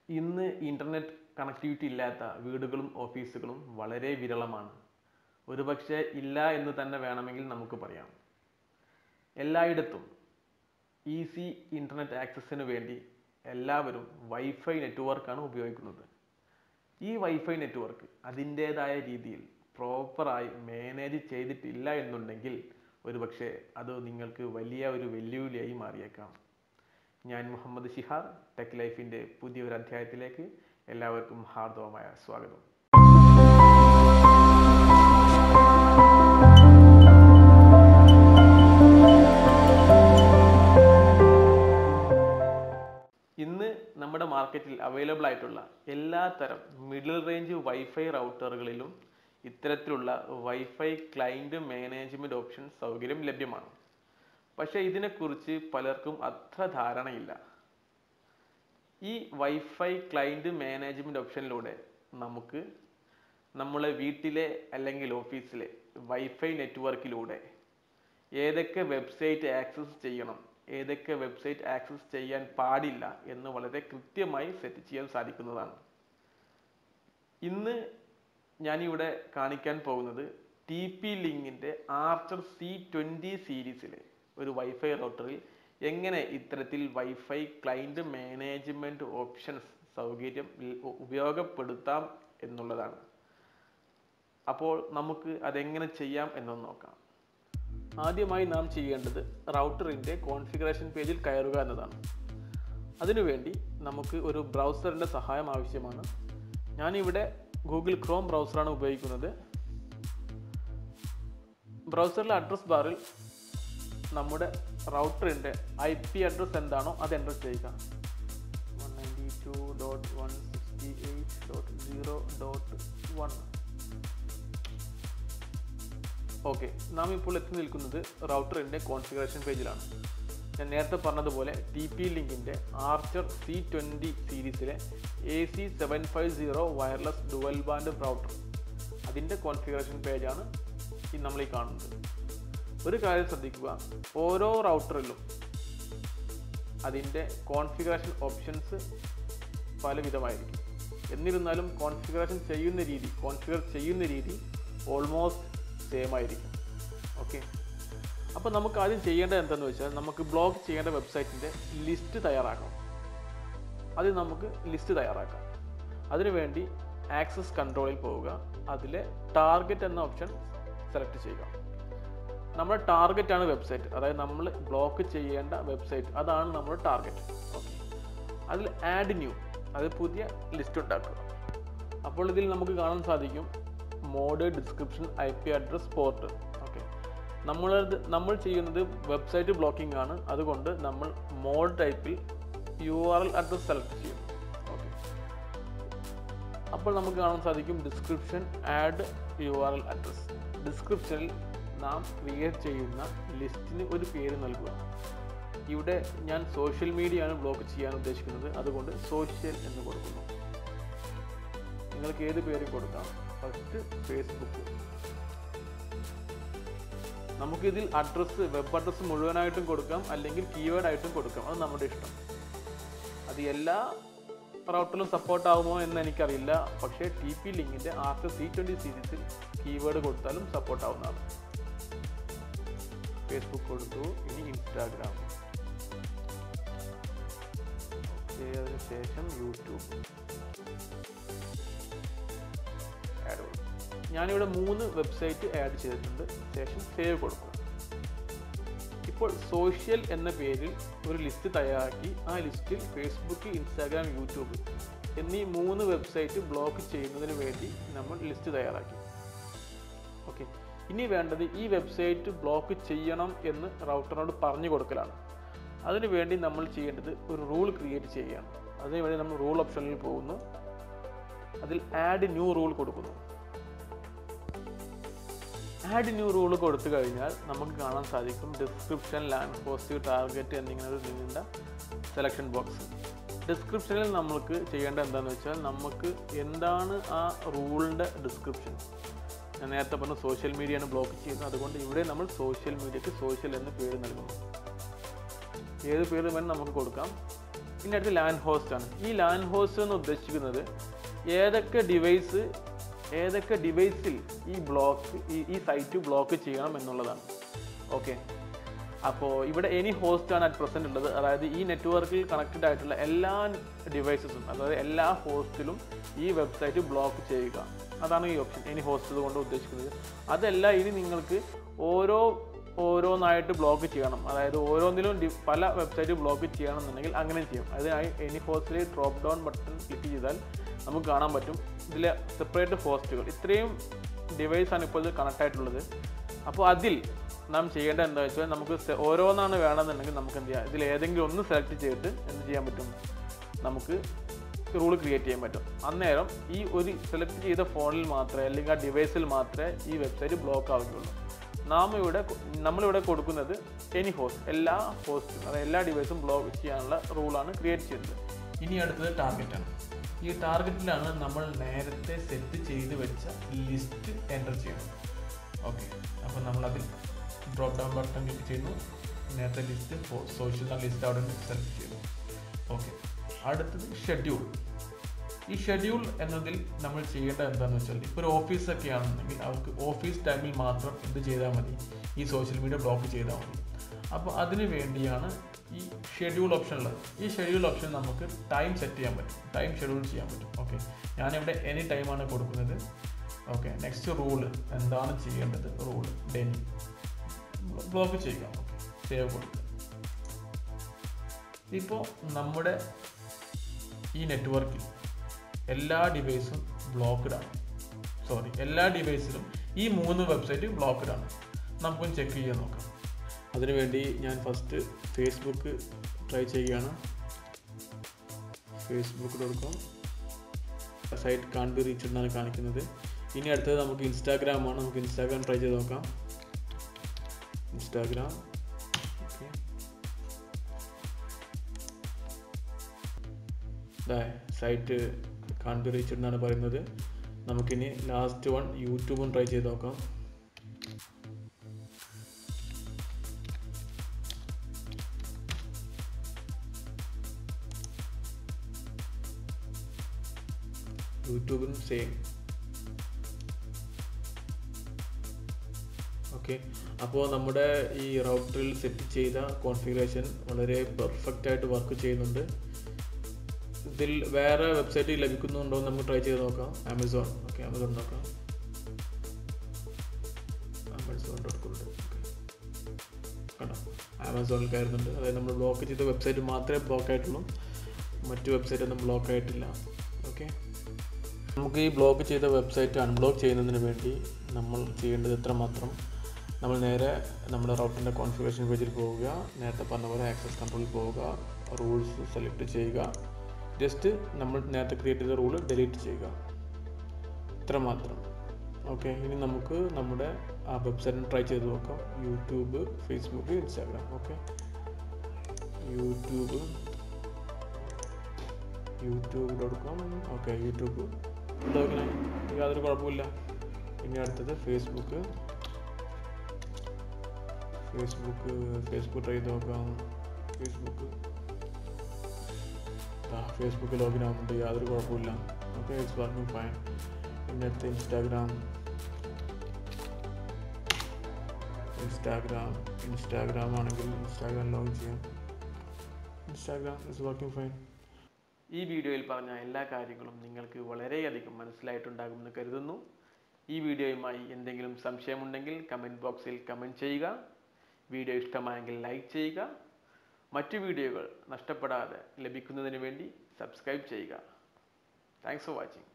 ഇന്ന് internet connectivity ഇല്ലാത്ത വീടുകളും ഓഫീസുകളും വളരെ വിരളമാണ്. ഒരുപക്ഷെ ഇല്ല എന്ന് തന്നെ വേണമെങ്കിൽ നമുക്ക് പറയാം. എല്ലായിടത്തും ഈസി ഇൻ്റർനെറ്റ് ആക്സസിന് വേണ്ടി എല്ലാവരും വൈഫൈ നെറ്റ്വർക്കാണ് ഉപയോഗിക്കുന്നത്. ഈ വൈഫൈ നെറ്റ്വർക്ക് അതിൻ്റേതായ രീതിയിൽ പ്രോപ്പറായി മാനേജ് ചെയ്തിട്ടില്ല എന്നുണ്ടെങ്കിൽ ഒരുപക്ഷെ അത് നിങ്ങൾക്ക് വലിയ ഒരു വെല്ലുവിളിയായി മാറിയേക്കാം. ഞാൻ മുഹമ്മദ് ഷിഹാർ, ടെക് ലൈഫിൻ്റെ പുതിയൊരു അധ്യായത്തിലേക്ക് എല്ലാവർക്കും ഹാർദവമായ സ്വാഗതം. ഇന്ന് നമ്മുടെ മാർക്കറ്റിൽ അവൈലബിൾ ആയിട്ടുള്ള എല്ലാ തരം മിഡിൽ റേഞ്ച് വൈഫൈ റൗട്ടറുകളിലും ഇത്തരത്തിലുള്ള വൈഫൈ ക്ലയൻറ്റ് മാനേജ്മെൻറ്റ് ഓപ്ഷൻ സൗകര്യം ലഭ്യമാണ്. പക്ഷേ ഇതിനെക്കുറിച്ച് പലർക്കും അത്ര ധാരണയില്ല. ഈ വൈഫൈ ക്ലയൻറ്റ് മാനേജ്മെൻറ്റ് ഓപ്ഷനിലൂടെ നമുക്ക് നമ്മളെ വീട്ടിലെ അല്ലെങ്കിൽ ഓഫീസിലെ വൈഫൈ നെറ്റ്വർക്കിലൂടെ ഏതൊക്കെ വെബ്സൈറ്റ് ആക്സസ് ചെയ്യണം, ഏതൊക്കെ വെബ്സൈറ്റ് ആക്സസ് ചെയ്യാൻ പാടില്ല എന്ന് വളരെ കൃത്യമായി സെറ്റ് ചെയ്യാൻ സാധിക്കുന്നതാണ്. ഇന്ന് ഞാനിവിടെ കാണിക്കാൻ പോകുന്നത് TP-Linkന്റെ ആർച്ചർ C20 സീരീസിലെ ഒരു വൈഫൈ റൗട്ടറിൽ എങ്ങനെ ഇത്തരത്തിൽ വൈഫൈ ക്ലയൻറ്റ് മാനേജ്മെൻറ്റ് ഓപ്ഷൻസ് സൗകര്യം ഉപയോഗപ്പെടുത്താം എന്നുള്ളതാണ്. അപ്പോൾ നമുക്ക് അതെങ്ങനെ ചെയ്യാം എന്നൊന്ന് നോക്കാം. ആദ്യമായി നാം ചെയ്യേണ്ടത് റൗട്ടറിൻ്റെ കോൺഫിഗറേഷൻ പേജിൽ കയറുക എന്നതാണ്. അതിനുവേണ്ടി നമുക്ക് ഒരു ബ്രൗസറിൻ്റെ സഹായം ആവശ്യമാണ്. ഞാനിവിടെ ഗൂഗിൾ ക്രോം ബ്രൗസറാണ് ഉപയോഗിക്കുന്നത്. ബ്രൗസറിലെ അഡ്രസ് ബാറിൽ നമ്മുടെ റൗട്ടറിൻ്റെ IP അഡ്രസ് എന്താണോ അത് എൻ്റർ ചെയ്യുക. 192.168.0.1. ഓക്കെ, നാം ഇപ്പോൾ എത്തി നിൽക്കുന്നത് റൗട്ടറിൻ്റെ കോൺഫിഗറേഷൻ പേജിലാണ്. ഞാൻ നേരത്തെ പറഞ്ഞതുപോലെ TP-Linkന്റെ ആർച്ചർ C20 സീരീസിലെ AC750 wireless dual band router അതിൻ്റെ കോൺഫിഗറേഷൻ പേജാണ് നമ്മൾ ഈ കാണുന്നത്. ഒരു കാര്യം ശ്രദ്ധിക്കുക, ഓരോ റൗട്ടറിലും അതിൻ്റെ കോൺഫിഗറേഷൻ ഓപ്ഷൻസ് പല വിധമായിരിക്കും. എന്നിരുന്നാലും കോൺഫിഗർ ചെയ്യുന്ന രീതി ഓൾമോസ്റ്റ് സെയിം ആയിരിക്കും. ഓക്കെ, അപ്പോൾ നമുക്ക് ആദ്യം ചെയ്യേണ്ടത് എന്താണെന്ന് വെച്ചാൽ നമുക്ക് ബ്ലോക്ക് ചെയ്യേണ്ട വെബ്സൈറ്റിൻ്റെ ലിസ്റ്റ് തയ്യാറാക്കണം. നമുക്ക് ലിസ്റ്റ് തയ്യാറാക്കാം. അതിനുവേണ്ടി ആക്സസ് കൺട്രോളിൽ പോവുക. അതിലെ ടാർഗറ്റ് എന്ന ഓപ്ഷൻ സെലക്ട് ചെയ്യുക. നമ്മുടെ ടാർഗറ്റാണ് വെബ്സൈറ്റ്, അതായത് നമ്മൾ ബ്ലോക്ക് ചെയ്യേണ്ട വെബ്സൈറ്റ്, അതാണ് നമ്മുടെ ടാർഗറ്റ്. ഓക്കെ, അതിൽ ആഡ് ന്യൂ, അത് പുതിയ ലിസ്റ്റ് ഉണ്ടാക്കുക. അപ്പോൾ ഇതിൽ നമുക്ക് കാണാൻ സാധിക്കും mode, description, IP address, port. Okay, നമ്മൾ ചെയ്യുന്നത് വെബ്സൈറ്റ് ബ്ലോക്കിംഗ് ആണ്. അതുകൊണ്ട് നമ്മൾ മോഡ് ടൈപ്പിൽ URL അഡ്രസ് സെലക്ട് ചെയ്യും. ഓക്കെ, അപ്പോൾ നമുക്ക് കാണാൻ സാധിക്കും ഡിസ്ക്രിപ്ഷൻ, ആഡ് URL അഡ്രസ്. ഡിസ്ക്രിപ്ഷനിൽ നാം ക്രിയേറ്റ് ചെയ്യുന്ന ലിസ്റ്റിന് ഒരു പേര് നൽകുക. ഇവിടെ ഞാൻ സോഷ്യൽ മീഡിയ ആണ് ബ്ലോക്ക് ചെയ്യാൻ ഉദ്ദേശിക്കുന്നത്, അതുകൊണ്ട് സോഷ്യൽ എന്ന് കൊടുക്കുന്നു. നിങ്ങൾക്ക് ഏത് പേര് കൊടുക്കാം. First Facebook. നമുക്കിതിൽ വെബ് അഡ്രസ്സ് മുഴുവനായിട്ടും കൊടുക്കാം, അല്ലെങ്കിൽ കീവേഡ് ആയിട്ടും കൊടുക്കാം. അത് നമ്മുടെ ഇഷ്ടം. അത് എല്ലാ റൗട്ടറിലും സപ്പോർട്ട് ആകുമോ എന്ന് എനിക്കറിയില്ല. പക്ഷേ TP-Linkന്റെ ആർച്ചർ C20 സീരീസിൽ കീവേഡ് കൊടുത്താലും സപ്പോർട്ട് ആവുന്നതാണ്. ഫേസ്ബുക്ക് കൊടുത്തു. ഇനി ഇൻസ്റ്റാഗ്രാം. ഓക്കെ, അതിനുശേഷം യൂട്യൂബ്. ഞാനിവിടെ 3 വെബ്സൈറ്റ് ആഡ് ചെയ്തിട്ടുണ്ട്. ശേഷം സേവ് കൊടുക്കുക. ഇപ്പോൾ സോഷ്യൽ എന്ന പേരിൽ ഒരു ലിസ്റ്റ് തയ്യാറാക്കി. ആ ലിസ്റ്റിൽ ഫേസ്ബുക്ക്, ഇൻസ്റ്റാഗ്രാം, യൂട്യൂബ് എന്നീ 3 വെബ്സൈറ്റ് ബ്ലോക്ക് ചെയ്യുന്നതിന് വേണ്ടി നമ്മൾ ലിസ്റ്റ് തയ്യാറാക്കി. ഓക്കെ, ഇനി വേണ്ടത് ഈ വെബ്സൈറ്റ് ബ്ലോക്ക് ചെയ്യണം എന്ന് റൗട്ടറിനോട് പറഞ്ഞു കൊടുക്കലാണ്. അതിനുവേണ്ടി നമ്മൾ ചെയ്യേണ്ടത് ഒരു റൂൾ ക്രിയേറ്റ് ചെയ്യുകയാണ്. അതിനുവേണ്ടി നമ്മൾ റൂൾ ഓപ്ഷനിൽ പോകുന്നു. അതിൽ ആഡ് ന്യൂ റൂൾ കൊടുക്കുന്നു. ആഡ് ന്യൂ റൂൾ കൊടുത്തു കഴിഞ്ഞാൽ നമുക്ക് കാണാൻ സാധിക്കും ഡിസ്ക്രിപ്ഷൻ, ലാൻഡ് പോസ്റ്റ്, ടാർഗറ്റ് എന്നിങ്ങനെ ഒരു നീണ്ട സെലക്ഷൻ ബോക്സ്. ഡിസ്ക്രിപ്ഷനിൽ നമുക്ക് ചെയ്യേണ്ട എന്താണെന്ന് വെച്ചാൽ നമുക്ക് എന്താണ് ആ റൂളിൻ്റെ ഡിസ്ക്രിപ്ഷൻ. ഞാൻ നേരത്തെ പറഞ്ഞ സോഷ്യൽ മീഡിയയാണ് ബ്ലോക്ക് ചെയ്യുന്നത്, അതുകൊണ്ട് ഇവിടെ നമ്മൾ സോഷ്യൽ മീഡിയക്ക് സോഷ്യൽ എന്ന് പേര് നൽകുന്നു. ഏത് പേര് വേണം നമുക്ക് കൊടുക്കാം. ഇനി അടുത്ത് ലാൻ ഹോസ്റ്റ് ആണ്. ഈ ലാൻ ഹോസ്റ്റ് എന്ന് ഉദ്ദേശിക്കുന്നത് ഏതൊക്കെ ഡിവൈസിൽ ഈ സൈറ്റ് ബ്ലോക്ക് ചെയ്യണം എന്നുള്ളതാണ്. ഓക്കെ, അപ്പോൾ ഇവിടെ എനി ഹോസ്റ്റാണ് അറ്റ് പ്രസൻറ്റ് ഉള്ളത്. അതായത് ഈ നെറ്റ്വർക്കിൽ കണക്റ്റഡ് ആയിട്ടുള്ള എല്ലാ ഡിവൈസസും, അതായത് എല്ലാ ഹോസ്റ്റിലും ഈ വെബ്സൈറ്റ് ബ്ലോക്ക് ചെയ്യുക. അതാണ് ഈ ഓപ്ഷൻ എനി ഹോസ്റ്റ് കൊണ്ട് ഉദ്ദേശിക്കുന്നത്. അതല്ല, ഇനി നിങ്ങൾക്ക് ഓരോന്നായിട്ട് ബ്ലോക്ക് ചെയ്യണം, അതായത് ഓരോന്നിലും പല വെബ്സൈറ്റ് ബ്ലോക്ക് ചെയ്യണമെന്നുണ്ടെങ്കിൽ അങ്ങനെ ചെയ്യും. അതിനായി എനി ഹോസ്റ്റിൽ ഡ്രോപ്പ് ഡൗൺ ബട്ടൺ ക്ലിക്ക് ചെയ്താൽ നമുക്ക് കാണാൻ പറ്റും ഇതിലെ സെപ്പറേറ്റ് ഹോസ്റ്റുകൾ. ഇത്രയും ഡിവൈസാണ് ഇപ്പോൾ ഇത് കണക്റ്റ് ആയിട്ടുള്ളത്. അപ്പോൾ അതിൽ നാം ചെയ്യേണ്ടത് എന്താ വെച്ചാൽ, നമുക്ക് ഓരോന്നാണ് വേണമെന്നുണ്ടെങ്കിൽ നമുക്ക് എന്ത് ചെയ്യാം, ഇതിൽ ഏതെങ്കിലും ഒന്ന് സെലക്ട് ചെയ്തിട്ട് എന്ത് ചെയ്യാൻ പറ്റും, നമുക്ക് റൂൾ ക്രിയേറ്റ് ചെയ്യാൻ പറ്റും. അന്നേരം ഈ ഒരു സെലക്ട് ചെയ്ത ഫോണിൽ മാത്രമേ അല്ലെങ്കിൽ ആ ഡിവൈസിൽ മാത്രമേ ഈ വെബ്സൈറ്റ് ബ്ലോക്ക് ആവുകയുള്ളൂ. നമ്മളിവിടെ കൊടുക്കുന്നത് എനി ഹോസ്റ്റ്, എല്ലാ ഹോസ്റ്റും, അതായത് എല്ലാ ഡിവൈസും ബ്ലോക്ക് ചെയ്യാനുള്ള റൂളാണ് ക്രിയേറ്റ് ചെയ്തത്. ഇനി അടുത്തത് ടാർഗറ്റാണ്. ഈ ടാർഗറ്റിലാണ് നമ്മൾ നേരത്തെ സെറ്റ് ചെയ്ത് വെച്ച ലിസ്റ്റ് എൻ്റർ ചെയ്യണം. ഓക്കെ, അപ്പോൾ നമ്മളതിൽ ഡ്രോപ്പ് ഡൗൺ ബട്ടൺ ക്ലിക്ക് ചെയ്യുന്നു. നേരത്തെ ലിസ്റ്റ് സോഷ്യൽ ലിസ്റ്റ് അവിടെ നിന്ന് സെലക്ട് ചെയ്യുന്നു. ഓക്കെ, അടുത്തത് ഷെഡ്യൂൾ. ഈ ഷെഡ്യൂൾ എന്നതിൽ നമ്മൾ ചെയ്യേണ്ടത് എന്താണെന്ന് വെച്ചാൽ, ഇപ്പോൾ ഒരു ഓഫീസൊക്കെ ആണെന്നുണ്ടെങ്കിൽ അവർക്ക് ഓഫീസ് ടൈമിൽ മാത്രം എന്ത് ചെയ്താൽ മതി, ഈ സോഷ്യൽ മീഡിയ ബ്ലോക്ക് ചെയ്താൽ മതി. അപ്പോൾ അതിന് വേണ്ടിയാണ് ഈ ഷെഡ്യൂൾ ഓപ്ഷൻ ഉള്ളത്. ഈ ഷെഡ്യൂൾ ഓപ്ഷൻ നമുക്ക് ടൈം സെറ്റ് ചെയ്യാൻ പറ്റും, ടൈം ഷെഡ്യൂൾ ചെയ്യാൻ പറ്റും. ഓക്കെ, ഞാനിവിടെ എനി ടൈമാണ് കൊടുക്കുന്നത്. ഓക്കെ, നെക്സ്റ്റ് റൂള് എന്താണ് ചെയ്യേണ്ടത്, റൂള് ഡെനി ബ്ലോക്ക് ചെയ്യുക. ഓക്കെ, സേവ് കൊടുക്കുക. ഇപ്പോൾ നമ്മുടെ ഈ നെറ്റ്വർക്കിൽ എല്ലാ ഡിവൈസും ബ്ലോക്ക്ഡാണ്. എല്ലാ ഡിവൈസിലും ഈ 3 വെബ്സൈറ്റ് ബ്ലോക്ക്ഡാണ്. നമുക്കൊന്ന് ചെക്ക് ചെയ്യാൻ നോക്കാം. അതിനുവേണ്ടി ഞാൻ ഫസ്റ്റ് ഫേസ്ബുക്ക് ട്രൈ ചെയ്യുകയാണ്. facebook.com സൈറ്റ് കാൺ ബി റീച്ച്ഡ് എന്നാണ് കാണിക്കുന്നത്. ഇനി അടുത്തത് നമുക്ക് ഇൻസ്റ്റാഗ്രാമാണ്. നമുക്ക് ഇൻസ്റ്റാഗ്രാം ട്രൈ ചെയ്ത് നോക്കാം. ഇൻസ്റ്റാഗ്രാം. ഓക്കെ, സൈറ്റ് കാൺ ബി റീച്ച്ഡ് എന്നാണ് പറയുന്നത്. നമുക്കിനി ലാസ്റ്റ് വൺ യൂട്യൂബും ട്രൈ ചെയ്ത് നോക്കാം. യൂട്യൂബിനും സെയിം. ഓക്കെ, അപ്പോൾ നമ്മുടെ ഈ റൗട്ടറിൽ സെറ്റ് ചെയ്ത കോൺഫിഗറേഷൻ വളരെ പെർഫെക്റ്റ് ആയിട്ട് വർക്ക് ചെയ്യുന്നുണ്ട്. ഇതിൽ വേറെ വെബ്സൈറ്റ് ലഭിക്കുന്നുണ്ടോ എന്ന് നമുക്ക് ട്രൈ ചെയ്ത് നോക്കാം. ആമസോൺ. ഓക്കെ, ആമസോൺ നോക്കാം. amazon.com. കണ്ടോ, ആമസോണിൽ കയറുന്നുണ്ട്. അതായത് നമ്മൾ ബ്ലോക്ക് ചെയ്ത വെബ്സൈറ്റ് മാത്രമേ ബ്ലോക്ക് ആയിട്ടുള്ളൂ, മറ്റു വെബ്സൈറ്റ് ഒന്നും ബ്ലോക്ക് ആയിട്ടില്ല. ഓക്കെ, നമുക്ക് ഈ ബ്ലോക്ക് ചെയ്ത വെബ്സൈറ്റ് അൺബ്ലോക്ക് ചെയ്യുന്നതിന് വേണ്ടി നമ്മൾ ചെയ്യേണ്ടത് എത്രമാത്രം, നമ്മൾ നേരെ നമ്മുടെ റൗട്ടറിൻ്റെ കോൺഫിഗറേഷൻ പേജിൽ പോവുക, നേരത്തെ പറഞ്ഞ പോലെ ആക്സസ് കൺട്രോളിൽ പോവുക, റൂൾസ് സെലക്ട് ചെയ്യുക, ജസ്റ്റ് നമ്മൾ നേരത്തെ ക്രിയേറ്റ് ചെയ്ത റൂൾ ഡിലീറ്റ് ചെയ്യുക, ഇത്രമാത്രം. ഓക്കെ, ഇനി നമുക്ക് നമ്മുടെ ആ വെബ്സൈറ്റിന് ട്രൈ ചെയ്ത് നോക്കാം. YouTube, Facebook, Instagram. Okay, YouTube. Okay, YouTube നോക്കണേ, യാതൊരു കുഴപ്പമില്ല. ഇനി അടുത്തത് ഫേസ്ബുക്ക് ട്രൈ ചെയ്ത് നോക്കാം. ഫേസ്ബുക്ക് ലോഗിൻ ആവുന്നുണ്ട്, യാതൊരു കുഴപ്പമില്ല. Okay, it's working fine. പിന്നെ അടുത്ത ഇൻസ്റ്റാഗ്രാം ആണെങ്കിൽ ഇൻസ്റ്റാഗ്രാം ലോഗിൻ ചെയ്യാം. Instagram it's working fine. ഈ വീഡിയോയിൽ പറഞ്ഞ എല്ലാ കാര്യങ്ങളും നിങ്ങൾക്ക് വളരെയധികം മനസ്സിലായിട്ടുണ്ടാകുമെന്ന് കരുതുന്നു. ഈ വീഡിയോയുമായി എന്തെങ്കിലും സംശയമുണ്ടെങ്കിൽ കമൻറ്റ് ബോക്സിൽ കമൻറ്റ് ചെയ്യുക. വീഡിയോ ഇഷ്ടമായെങ്കിൽ ലൈക്ക് ചെയ്യുക. മറ്റു വീഡിയോകൾ നഷ്ടപ്പെടാതെ ലഭിക്കുന്നതിന് വേണ്ടി സബ്സ്ക്രൈബ് ചെയ്യുക. Thanks for watching.